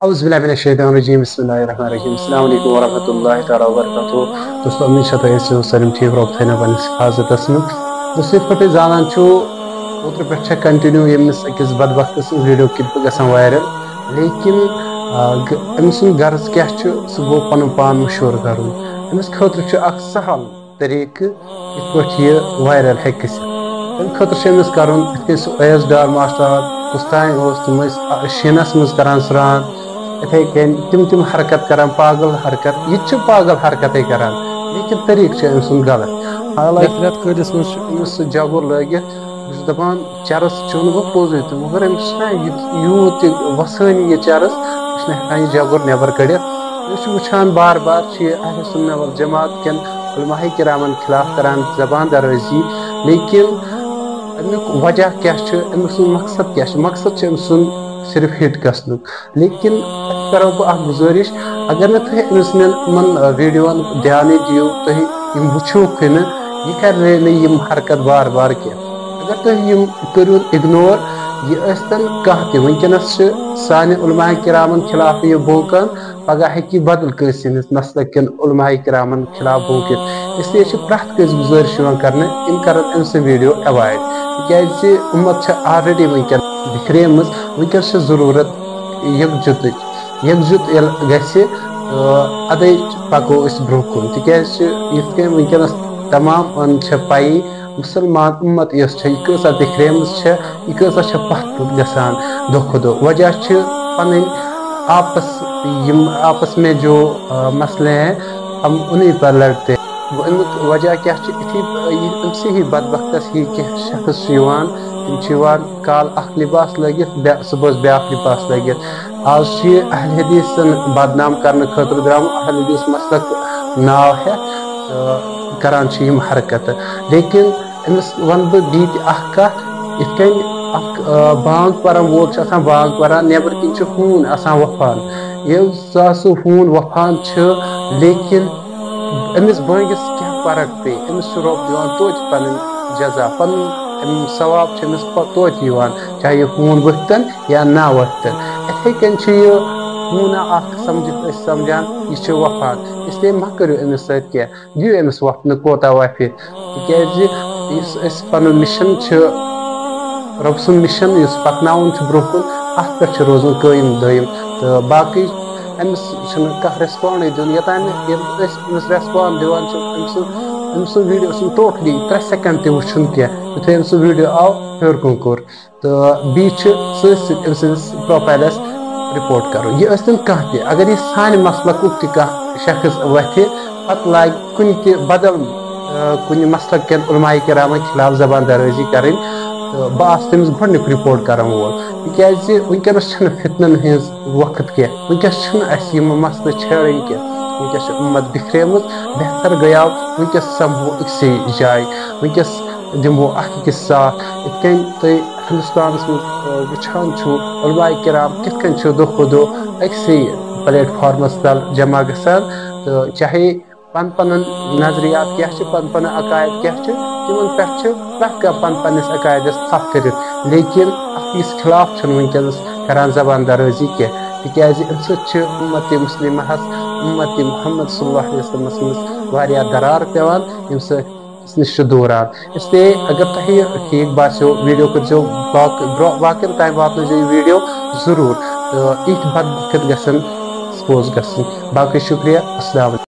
औज़ुबिल्लाहिमिनश्शैतानिर्रजीम बिस्मिल्लाहिर्रहमानिर्रहीम अस्सलाम वालेकुम वरहमतुल्लाहि तआला वबरकातुहू। दोस्तों उम्मीद छे तुम ٲسِو सारिम ठीक रोक थे पन्निस हिफाजतस मन। दोस्तों यिथ पٲٹھۍ जानान छु ओत्र पे कंटिन्यू यमिस अकिस बदबख्त सं वीडियो क्लिप गसान वायरल, लेकिन अमिस सुंद गर्ज क्या छु सह गो पनुन पान मशहूर करुन। अमिस खतर छु अख सहल तरीक यिथ पٲٹھۍ यह वायरल हेक्क गٔژھِتھ। तम खतर छु अमिस करुन यिथ कन्नै सह ओएस डार मास्टर कुस्तान ओस तम शीनस मज करान स्रान, इथे कन तिम हरकत करान, पागल हरकत यह पागल हरकत करान, लेकिन तरीक अम सुंद गलत। हालांकि रेत कलिस मज जगुर लगित बस दपान चरस चुन गो पोजे तो मगर अमिस यूत वसानी यह चरस हेकान यह जगुर नबर कड़ित। वुचान बार बार अहले सुन्नत वल जमात कन उलमाए किरामन खिलाफ करान जबान दराजी, लेकिन अमुक वजह क्या अमुक मकसद क्या मकसद अम सुन सिर्फ हिट गसनुक। लेकिन करो बह गुजारिश, अगर न तुम अमिस वीडियोन ध्यान दियो तुम वुचुक न यह कर यम हरकत बार बार क्या। अगर तुम करू इग्नोर यह कह वनकस सानि उलमाए किरामन खिलाफ यह बोंकन, पगह हेकी बदल कंस नस्ल कन उलमाए किरामन खिलाफ बोंकित। इसलिए प्रत कंस गुजारिश करने इन कर वीडियो अवॉइड, तिक उम्मत ऑलरेडी वनकन बिखरेम वनकस जरूरत यकजुत अदे पको ब्रो कुन। तिकज वनकस तमाम पाई मुसलमान उम्मत यह बिखरेम यह पथ पुत गसान दो खो दो। वजह पन आपस में जो मसले हैं हम उन्हीं पर लड़ते हैं। वजह क्या इसी ही बदबख्तस ही शख्स तम काल अख लिबास लगित सुबह ब्या लिबास लगित। आज अहल हदीसन बदनाम करने खतर द्राम अहल हदीस मसलक नाव है करान हरकत। लेकिन अमिस वन बह बीत कत इत बांग परन वोल बांग परान नबर कन हून वफान, ये सह हून वफान लेकिन अमिस बांगिस क्या फर्क पे अमिस रब दिवान तोत पन जजा पन सवाब अमिस तोत चाहे यह हून वथन या ना वथन। इथे कन हूना समझित समझान यह वफान, इसलिए मा करो अमिस सत्य दियो अमिस वफन कोता वफि। तिकज पन मिशन रब सुन मिशन पकनाउन ब्रो कुन अत पे रोजन कायम दायम। तो बाकी अमिस कह रेस्पॉन्ड दिन योतान रेस्पॉन्ड दिवान अम वीडियो टोटली 3 सेकंड ते वुचन क्या यूथे अम वीडियो आव हेर कुन कोर। तो बी प्रोफाइलस रिपोर्ट करो यह कह अगर यह सान मसलक शख्स वथि पत लाग कुन बदल कुन मसलक कन उलमाए किरामन खिलाफ जबान दराजी करें, तो बह तमिस गोडनिक रिपोर्ट कर वोल। तिकज वनकस फितनन हज वक्त क्या वनकस मसल छेड़न क्या वनकस उम्मत बिखरेम। बेहतर गयाव वनकस समो अक्से जाय वनकस दिमो अकिस साथ। इत हिंदुस्तान वुचान उलमाए किराम कित दो खो दो अक्से प्लेटफॉर्मस तल जमा गसान। तो चाहे पन पन नजरियात क्या पन पन अकायद क्या तिमन पे प्रत पन पन्निस अकायदस थप कर, लेकिन अकिस खिलाफ वनकस करान जबान दराजी क्या। तिकज अम उम्मत मुस्लिमहस उम्मत मुहम्मद सल्लल्लाहु अलैहि वसल्लम वारिया दरार पेवान यम नश दूरान। इसलिए अगर तुम ठीक बासो वीडियो करो बाकन ताम वात वीडियो जरूर, तो इत बदबख्त गसन एक्सपोज गसन। बाकी शुक्रिया, अस्सलाम वालेकुम।